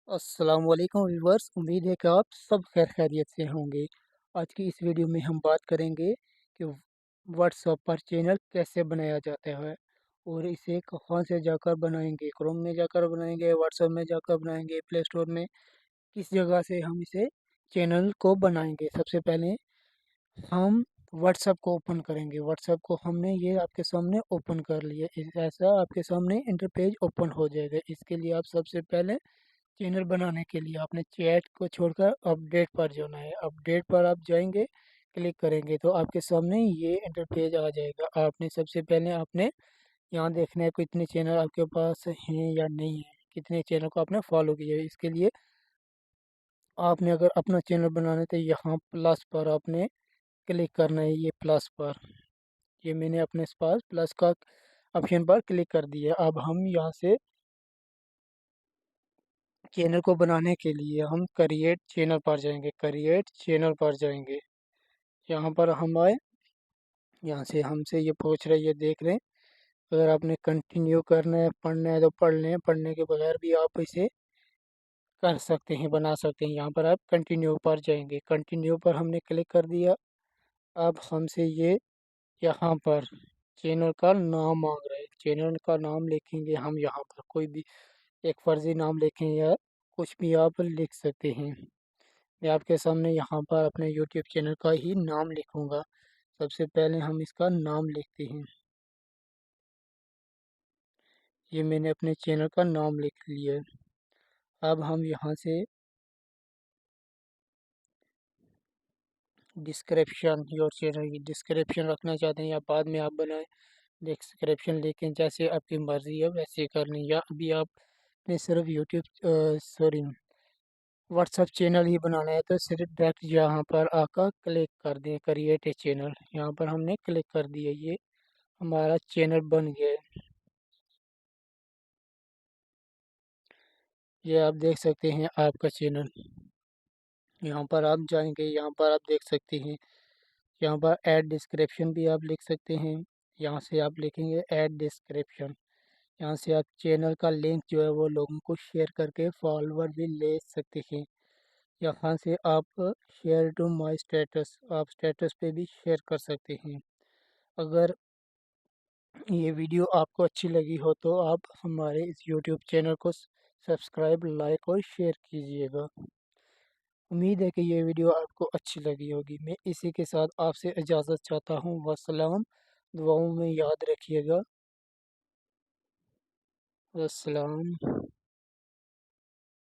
अस्सलाम वालेकुम व्यूवर्स। उम्मीद है कि आप सब खैर खैरियत से होंगे। आज की इस वीडियो में हम बात करेंगे कि व्हाट्सएप पर चैनल कैसे बनाया जाता है और इसे कहाँ से जाकर बनाएंगे, क्रोम में जाकर बनाएंगे, व्हाट्सएप में जाकर बनाएंगे, प्ले स्टोर में, किस जगह से हम इसे चैनल को बनाएंगे। सबसे पहले हम व्हाट्सएप को ओपन करेंगे। व्हाट्सएप को हमने ये आपके सामने ओपन कर लिया। ऐसा आपके सामने इंटरपेज ओपन हो जाएगा। इसके लिए आप सबसे पहले चैनल बनाने के लिए आपने चैट को छोड़कर अपडेट पर जाना है। अपडेट पर आप जाएंगे, क्लिक करेंगे तो आपके सामने ये इंटरपेज आ जाएगा। आपने सबसे पहले आपने यहाँ देखना है कितने चैनल आपके पास हैं या नहीं है, कितने चैनल को आपने फॉलो किया है। इसके लिए आपने अगर अपना चैनल बनाना है तो यहाँ प्लस पर आपने क्लिक करना है। ये प्लस पर, ये मैंने अपने पास प्लस का ऑप्शन पर क्लिक कर दिया। अब हम यहाँ से चैनल को बनाने के लिए हम क्रिएट चैनल पर जाएंगे। क्रिएट चैनल पर जाएंगे, यहाँ पर हम आए। यहाँ से हमसे ये पूछ रहे, ये देख रहे हैं। अगर आपने कंटिन्यू करना है, पढ़ना है तो पढ़ लें, पढ़ने के बगैर भी आप इसे कर सकते हैं, बना सकते हैं। यहाँ पर आप कंटिन्यू पर जाएंगे। कंटिन्यू पर हमने क्लिक कर दिया। अब हमसे ये यहाँ पर चैनल का नाम मांग रहा है। चैनल का नाम लिखेंगे हम यहाँ पर, कोई भी एक फर्जी नाम लिखें या कुछ भी आप लिख सकते हैं। मैं आपके सामने यहाँ पर अपने यूट्यूब चैनल का ही नाम लिखूँगा। सबसे पहले हम इसका नाम लिखते हैं। ये मैंने अपने चैनल का नाम लिख लिया है। अब हम यहाँ से डिस्क्रिप्शन, योर चैनल की डिस्क्रिप्शन रखना चाहते हैं या बाद में आप बनाएं डिस्क्रिप्शन, लेकिन जैसे आपकी मर्ज़ी है वैसे करनी। या अभी आपने सिर्फ यूट्यूब सॉरी व्हाट्सएप चैनल ही बनाना है तो सिर्फ डायरेक्ट यहाँ पर आकर क्लिक कर दें क्रिएट ए चैनल। यहाँ पर हमने क्लिक कर दिया, ये हमारा चैनल बन गया है। ये आप देख सकते हैं आपका चैनल। यहाँ पर आप जाएंगे, यहाँ पर आप देख सकते हैं, यहाँ पर ऐड डिस्क्रिप्शन भी आप लिख सकते हैं। यहाँ से आप लिखेंगे ऐड डिस्क्रिप्शन। यहाँ से आप चैनल का लिंक जो है वो लोगों को शेयर करके फॉलोवर भी ले सकते हैं। यहाँ से आप शेयर टू माय स्टेटस, आप स्टेटस पे भी शेयर कर सकते हैं। अगर ये वीडियो आपको अच्छी लगी हो तो आप हमारे इस यूट्यूब चैनल को सब्सक्राइब, लाइक और शेयर कीजिएगा। उम्मीद है कि ये वीडियो आपको अच्छी लगी होगी। मैं इसी के साथ आपसे इजाज़त चाहता हूँ। वस्सलाम। दुआओं में याद रखिएगा। वस्सलाम।